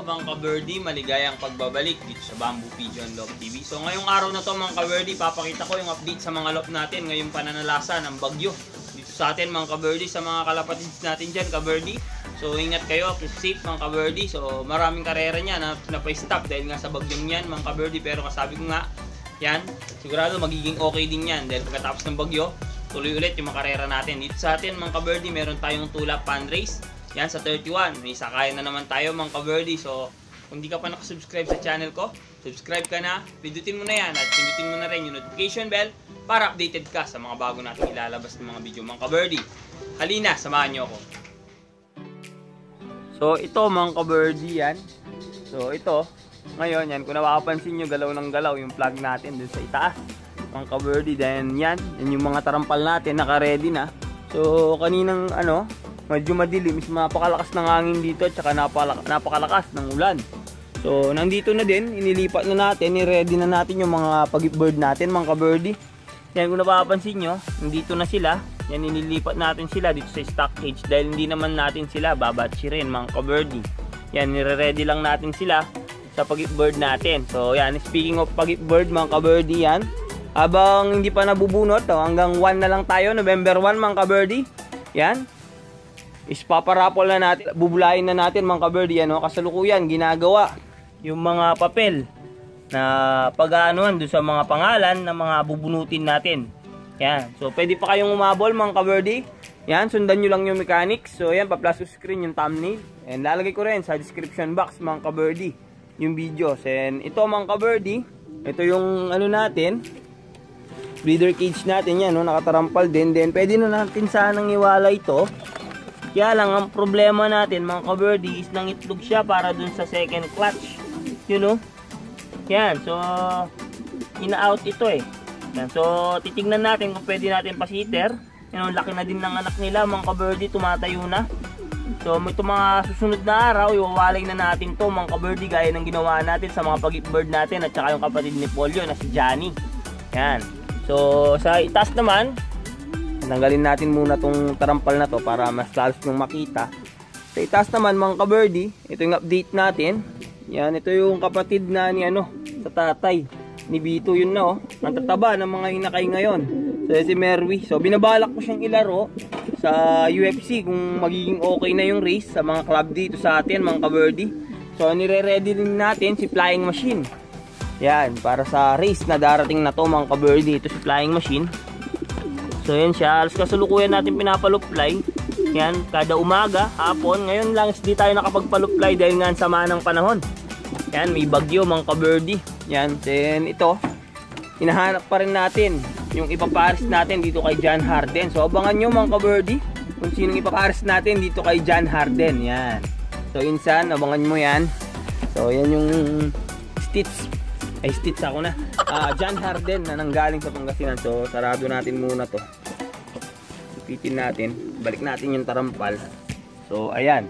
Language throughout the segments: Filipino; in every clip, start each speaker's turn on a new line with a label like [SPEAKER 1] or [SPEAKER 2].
[SPEAKER 1] mga ka-birdie, maligayang pagbabalik dito sa Bamboo Pigeon Love TV. So ngayong araw na to mga ka-birdie, papakita ko yung update sa mga lop natin ngayong pananalasa ng bagyo dito sa atin mga ka-birdie, sa mga kalapatid natin dyan ka-birdie. So ingat kayo, safe mga ka-birdie. So maraming karera niya na pa-stop dahil nga sa bagyong yan mga ka-birdie, pero kasabi ko nga, yan, sigurado magiging okay din yan dahil pagkatapos ng bagyo, tuloy ulit yung mga karera natin. Dito sa atin mga ka-birdie, meron tayong tulap fan race. Yan sa 31, may sakayan na naman tayo mga ka-birdie. So kung di ka pa nakasubscribe sa channel ko, subscribe ka na, pindutin mo na yan at pindutin mo na rin yung notification bell para updated ka sa mga bago natin ilalabas ng mga video mga ka-birdie. Halina, samahan nyo ako. So ito mga ka-birdie yan. So ito, ngayon yan, kung napapansin nyo galaw ng galaw yung plug natin dun sa itaas mga ka-birdie. Then yan yung mga tarampal natin naka-ready na. So kaninang medyo madilim, is napakalakas ng hangin dito at saka napakalakas ng ulan. So nandito na din, inilipat na natin, i-ready na natin yung mga pag-bird natin mga ka-birdie. Yan kung napapansin nyo, nandito na sila. Yan, inilipat natin sila dito sa stock cage dahil hindi naman natin sila babatsirin mga ka-birdie. Yan, nire-ready lang natin sila sa pag-bird natin. So yan, speaking of pag-bird mga ka-birdie, yan, habang hindi pa nabubunot, hanggang 1 na lang tayo, November 1 mga ka-birdie. Yan, is paparapol na natin, bubulayin na natin mga ka-birdie. Kasalukuyan ginagawa yung mga papel na pag-aanuhan doon sa mga pangalan na mga bubunutin natin. Yan, so pwede pa kayong umabol mga ka-birdie. Yan, sundan nyo lang yung mechanics. So yan, pa-plus screen yung thumbnail, and lalagay ko rin sa description box mga ka-birdie yung videos. And ito mga ka-birdie, ito yung natin, breeder cage natin. Yan, nakatarampal din. Then pwede na natin sanang iwala ito. Kaya lang, ang problema natin mga ka-birdie is nangitlog siya para dun sa second clutch. Yan, so ina-out ito eh. Yan, so titignan natin kung pwede natin pa-sitter. Laki na din ng anak nila mga ka-birdie, tumatayo na. So ito mga susunod na araw, iwawalay na natin to mga ka-birdie, gaya ng ginawa natin sa mga pag-bird natin at saka yung kapatid ni Polio na si Johnny. Yan, so sa itaas naman, tanggalin natin muna tong tarampal na to para mas lalos nyung makita. Sa itaas naman mga ka-birdie, ito yung update natin. Yan, ito yung kapatid na ni sa tatay ni Bito, yun na ang tataba ng mga hinakay ngayon. So si Merwi, so binabalak ko siyang ilaro sa UFC kung magiging okay na yung race sa mga club dito sa atin mga ka-birdie. So nire-ready din natin si Flying Machine. Yan, para sa race na darating na to mga ka-birdie, ito si Flying Machine. So yan siya, alas kasalukuyan natin pinapaluplay. Yan, kada umaga, hapon. Ngayon lang hindi tayo nakapagpaluplay dahil nga sama ng panahon. Yan, may bagyo mga ka-birdie. Yan, then ito, hinahanap pa rin natin yung ipapares natin dito kay John Harden. So abangan nyo mga ka-birdie kung sinong ipapares natin dito kay John Harden. Yan, so insan, abangan mo yan. So yan yung Stitch ako na John Harden na nanggaling sa Pangasinan. So sarado natin muna to, ipitin natin, balik natin yung tarampal. So ayan,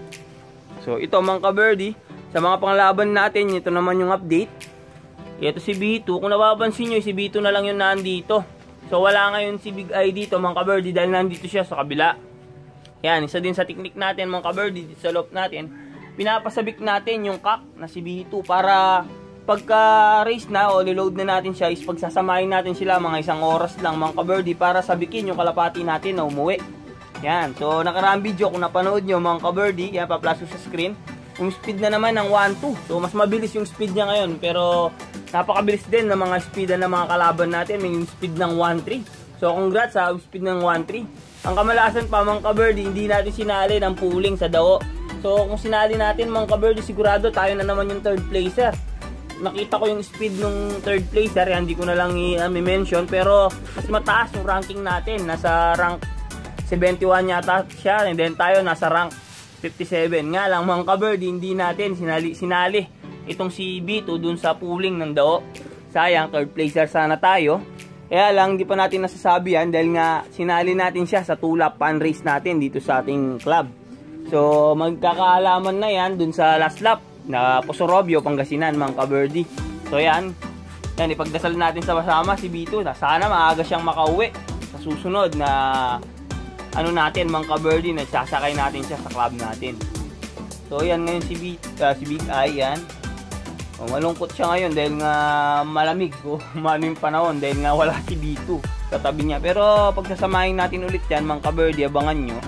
[SPEAKER 1] so ito mga ka-birdie, sa mga panglaban natin, ito naman yung update. Ito si Bito, kung napapansin nyo, si Bito na lang yung nandito. So wala ngayon si Big Eye dito mga ka-birdie dahil nandito siya sa kabila. Yan, isa din sa technique natin mga ka-birdie, dito sa loop natin, pinapasabik natin yung cock na si Bito para pagka race na o liload na natin siya, is pagsasamahin natin sila mga 1 oras lang mga ka-birdie para sabikin yung kalapati natin na umuwi. Yan, so nakaraang video kung napanood nyo mga ka-birdie, yan pa-plus sa screen, yung speed na naman ng 1.2. So mas mabilis yung speed niya ngayon, pero napakabilis din ng mga speed ng mga kalaban natin, may speed ng 1.3. So congrats sa speed ng 1.3. Ang kamalasan pa mga ka-birdie, hindi natin sinali ng pooling sa dao. So kung sinali natin mga ka-birdie, sigurado tayo na naman yung third placer. Nakita ko yung speed ng third placer, hindi ko na lang i-mention, pero mas mataas yung ranking natin, nasa rank 71 yata siya, and then tayo nasa rank 57. Nga lang mga ka-birdie, hindi natin sinali itong si Bito dun sa pooling ng dao. Sayang, third placer sana tayo. Kaya lang, hindi pa natin nasasabi yan dahil nga sinali natin siya sa tulap fan race natin dito sa ating club. So magkakaalaman na yan dun sa last lap na Posorobio, Pangasinan mga ka-birdie. So yan, ipagdasal natin sa kasama si Bito na sana maaga siyang makauwi sa susunod na natin mga ka-birdie, na sasakay natin siya sa club natin. So yan ngayon si Big Eye yan. O, malungkot siya ngayon dahil nga malamig o umano yung panahon dahil nga wala si B2 sa tabi niya. Pero pagsasamahin natin ulit yan mga ka-birdie, abangan nyo.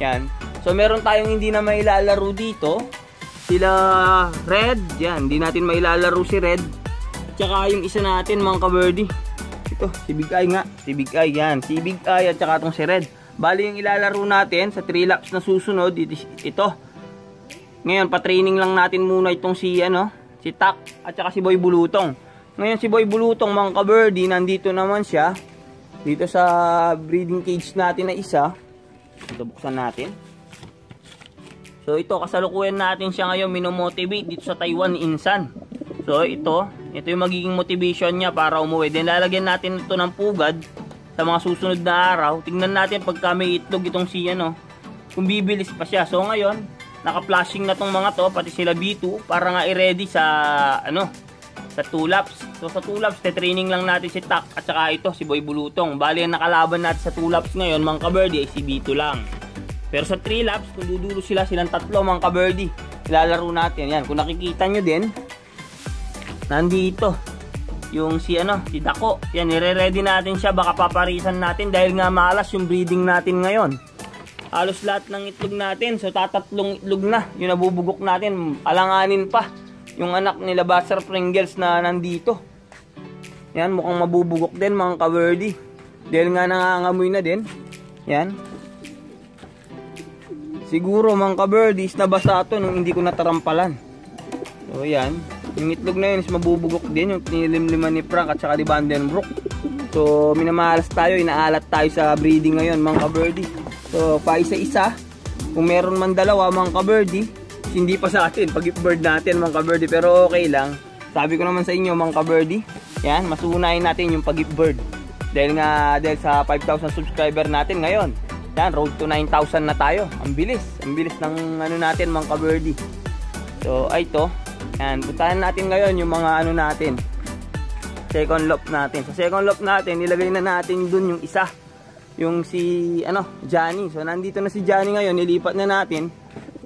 [SPEAKER 1] Yan. So meron tayong hindi na mailalaro dito. Sila Red. Yan. Hindi natin mailalaro si Red. Tsaka yung isa natin mga ka-birdie. Ito, si Big Eye nga. Si Big Eye yan. Si Big Eye at tsaka itong si Red. Bali yung ilalaro natin sa 3 laps na susunod. Ito. Ngayon, pa-training lang natin muna itong si Tak at saka si Boy Bulutong. Ngayon si Boy Bulutong mga ka-birdie, nandito naman siya dito sa breeding cage natin na isa. Ito buksan natin. So ito, kasalukuyan natin siya ngayon minomotivate dito sa Taiwan Insan. So ito yung magiging motivation niya para umuwi. Then lalagyan natin ito ng pugad sa mga susunod na araw. Tingnan natin pagka may itlog itong si kung bibilis pa siya. So ngayon naka-flashing na tong mga to, pati sila B2 para nga i-ready sa sa 2 laps. So sa 2 laps, training lang natin si Tak at saka ito si Boy Bulutong. Bali ang nakalaban natin sa 2 laps ngayon mga ka-birdie ay si B2 lang. Pero sa 3 laps, kung dudulo silang tatlo mga ka-birdie, ilalaro natin. Yan, kung nakikita nyo din, nandito yung si Dako. Yan, i-ready natin siya, baka paparisan natin dahil nga malas yung breeding natin ngayon. Halos lahat ng itlog natin, so tatatlong itlog na yung nabubugok natin. Alanganin pa yung anak nila Buster Pringles na nandito. Yan, mukhang mabubugok din mga ka-birdie dahil nga nangangamoy na din. Yan, siguro mga ka-birdies nabasa ito nung hindi ko natarampalan. So yan, yung itlog na yun is mabubugok din, yung tinilimliman ni Frank at saka ni Vandenbroek. So minamalas tayo, inaalat tayo sa breeding ngayon mga ka-birdie. So, pa isa-isa, kung meron man dalawa mga ka-birdie, hindi pa sa atin, pag bird natin mga ka-birdie, pero okay lang. Sabi ko naman sa inyo mga ka-birdie, yan, masunahin natin yung pag-bird. Dahil sa 5,000 subscriber natin ngayon, yan, road to 9,000 na tayo. Ang bilis ng natin mga ka-birdie. So, ay ito, yan, puntahan natin ngayon yung mga natin, second loop natin. Sa second loop natin, nilagay na natin dun yung isa. Yung si Johnny. So nandito na si Johnny ngayon, nilipat na natin.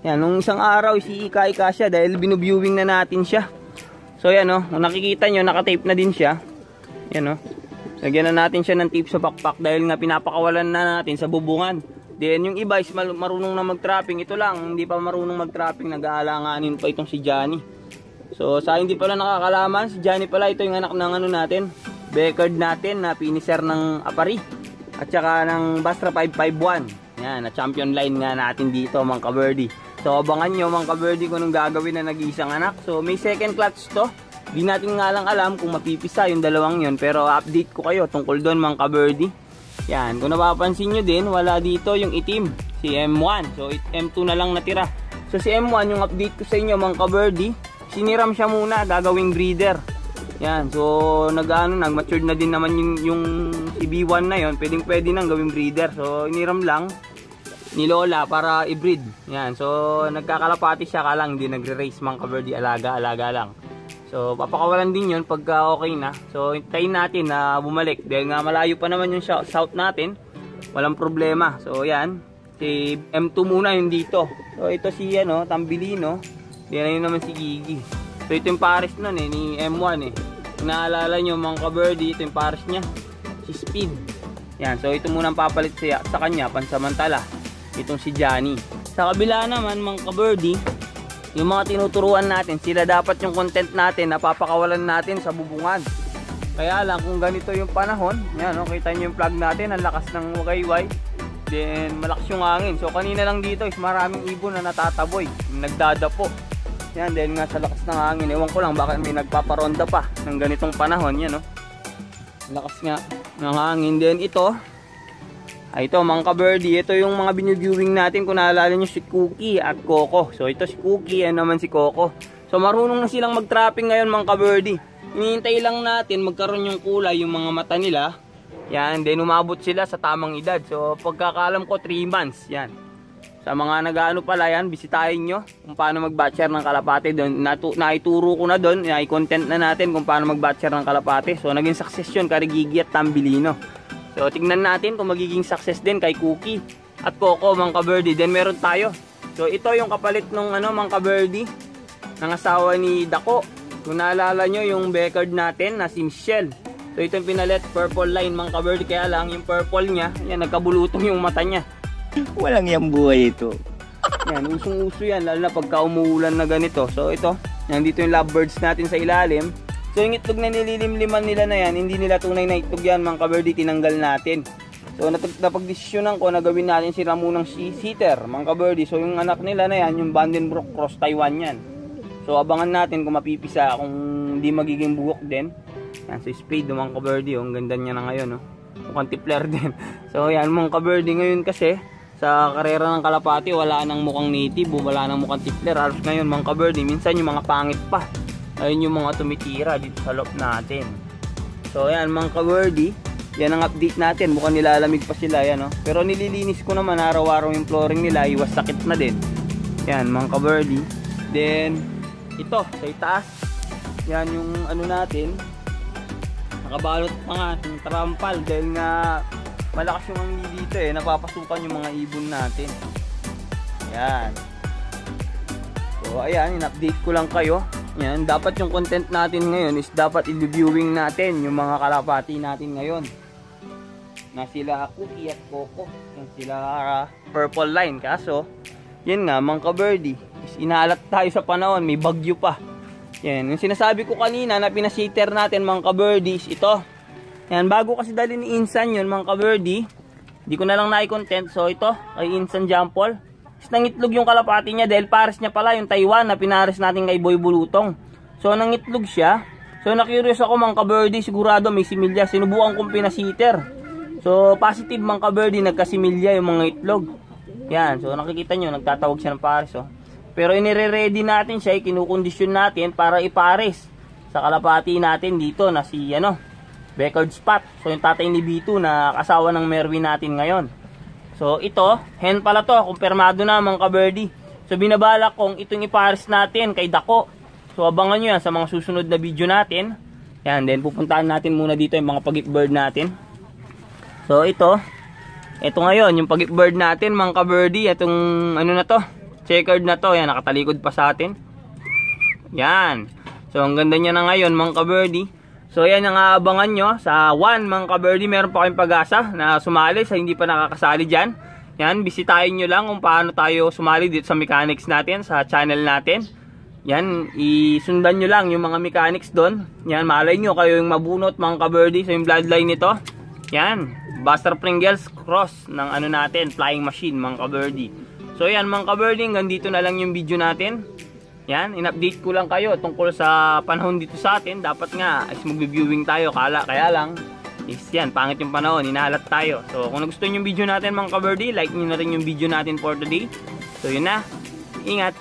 [SPEAKER 1] Yan, nung isang araw si Ika siya dahil binuviewing na natin siya. So yan kung nakikita nyo, naka-tape na din siya. Yan lagyan na natin siya ng tape sa backpack dahil nga pinapakawalan na natin sa bubungan. Then yung iba is marunong na mag-trapping. Ito lang, hindi pa marunong mag-trapping, nag-aalanganin pa itong si Johnny. So sa hindi pala nakakalaman, si Johnny pala ito yung anak ng natin, Beckard natin na finisher ng Apari. At saka ng Bastra 551. Yan, na champion line nga natin dito mga ka-birdie. So abangan nyo mga ka-birdie kung anong gagawin na nag-iisang anak. So may second clutch to. Di natin nga lang alam kung mapipisa yung dalawang yon. Pero update ko kayo tungkol doon mga ka-birdie. Yan, kung napapansin nyo din, wala dito yung itim, si M1. So M2 na lang natira. So si M1, yung update ko sa inyo mga ka-birdie, siniram siya muna, gagawing breeder. Yan, so nag-matured na din naman yung B1 na yon, pwede nang gawing breeder. So iniram lang ni Lola para i-breed. Yan, so nagkakalapati siya, kalang hindi nagre-race mga ka-birdie, alaga lang. So papakawalan din yon pagka okay na. So hintayin natin na bumalik dahil nga malayo pa naman yung south natin. Walang problema. So yan, si M2 muna yung dito. So ito si Tambilino. Yan yun naman si Gigi. So ito yung pares nun ni M1 Kung naalala nyo mga ka-birdie, ito yung pares niya, si Speed. Yan, so ito muna ang papalit sa kanya pansamantala, itong si Johnny. Sa kabila naman mga ka-birdie, yung mga tinuturuan natin, sila dapat yung content natin napapakawalan natin sa bubungan. Kaya lang kung ganito yung panahon, yan kita nyo yung plug natin, ang lakas ng wakayway, then malakas yung hangin. So kanina lang dito is maraming ibon na natataboy, nagdadapo. Yan, dahil nga sa lakas ng hangin. Ewan ko lang bakit may nagpaparonda pa ng ganitong panahon. Yan lakas nga ng hangin. Then ito mga ka-birdie, ito yung mga biniviewing natin. Kung naalala nyo si Cookie at Coco. So ito si Cookie, yan naman si Coco. So marunong na silang mag-trapping ngayon mga ka-birdie. Hinihintay lang natin magkaroon yung kulay yung mga mata nila. Yan, then umabot sila sa tamang edad. So pagkakalam ko 3 months. Yan, sa mga nag-ano pala yan, bisitahin nyo kung paano mag-batcher ng kalapate doon. Naituro ko na doon, i-content na natin kung paano mag-batcher ng kalapate. So naging success yun kay Gigi at Tambilino. So tignan natin kung magiging success din kay Cookie at Coco mga ka-birdie. Then meron tayo So ito yung kapalit nung ano, mga ka-birdie, ng asawa ni Dako. Kung naalala nyo yung Beckard natin na si Michelle. So ito yung pinalit, purple line mga ka-birdie. Kaya lang yung purple niya, yan, nagkabulutong yung mata niya.
[SPEAKER 2] Walang yang buhay ito.
[SPEAKER 1] Yan, usong-uso yan, lalo na pagka umuulan na ganito. So ito, yan, dito yung lovebirds natin sa ilalim. So yung itlog na nililimliman nila na yan, hindi nila tunay na itlog yan mga ka-birdie, tinanggal natin. So napagdesisyonan ko na gawin natin sila munang sitter mga ka-birdie. So yung anak nila na yan, yung Vandenbroek Cross Taiwan yan. So abangan natin kung mapipisa, kung hindi magiging buhok din. Yan, so spade mga ka-birdie, ang ganda niya na ngayon. Mukhang tipler din. So yan mga ka-birdie, ngayon kasi sa karera ng kalapati wala nang mukhang native, wala nang mukhang tipler. Halos ngayon mga ka-birdie, minsan yung mga pangit pa, ayun yung mga tumitira dito sa loob natin. So yan mga ka-birdie, yan ang update natin. Mukhang nilalamig pa sila yan, no? Pero nililinis ko naman araw-araw yung flooring nila, iwas sakit na din. Yan mga ka-birdie. Then ito sa itaas, yan yung ano natin, nakabalot pa nga yung tarampal dahil nga malakas yung hangin dito napapasukan yung mga ibon natin. Yan. So ayan, in-update ko lang kayo. Yan, dapat yung content natin ngayon is dapat i-viewing natin yung mga kalapati natin ngayon. Na sila Cookie at Coco. Yan sila purple line. Kaso, yan nga mga ka-birdie, inaalat tayo sa panahon, may bagyo pa. Yan, yung sinasabi ko kanina na pinasitter natin mga ka-birdie is ito. Yan, bago kasi dali ni Insan yun mga ka-birdie, di ko na lang na-content. So ito, ay Insan Jampol. Nangitlog yung kalapati niya dahil pares niya pala yung Taiwan na pinares natin kay Boy Bulutong. So nangitlog siya. So na-curious ako mga ka-birdie, sigurado may similya. Sinubukan kong pinasitter. So positive mga ka-birdie, nagkasimilya yung mga itlog. Yan, so nakikita nyo, nagtatawag siya ng pares. Oh. Pero inire-ready natin siya, kinukondisyon natin para ipares sa kalapati natin dito na si Beckard Spot. So yung tatay ni Bito na kasawa ng Merwin natin ngayon. So ito, hen pala to, kumpirmado na mga ka-birdie. So binabalak kong itong ipares natin kay Dako. So abangan nyo yan sa mga susunod na video natin. Yan, then pupuntahan natin muna dito yung mga pagit-bird natin. So ito ngayon, yung pagit-bird natin mga ka-birdie. Itong ano na to, checkered na to, yan, nakatalikod pa sa atin. Yan. So ang ganda niya na ngayon mga ka-birdie. So yan ang aabangan nyo sa 1 mga ka-birdie. Meron pa kayong pag-asa na sumali sa hindi pa nakakasali dyan. Yan, bisitahin nyo lang kung paano tayo sumali dito sa mechanics natin, sa channel natin. Yan, isundan nyo lang yung mga mechanics doon. Yan, malay nyo kayo yung mabunot mga ka-birdie. So yung bloodline nito, yan, Buster Pringles cross ng ano natin, flying machine mga ka-birdie. So yan mga ka-birdie, hanggang dito na lang yung video natin. Yan, in-update ko lang kayo tungkol sa panahon dito sa atin. Dapat nga is mag-viewing tayo, kaya lang is yan, pangit yung panahon, hinahalat tayo. So kung nagustuhan yung video natin mga ka-birdie, like nyo na rin yung video natin for today. So yun na, ingat.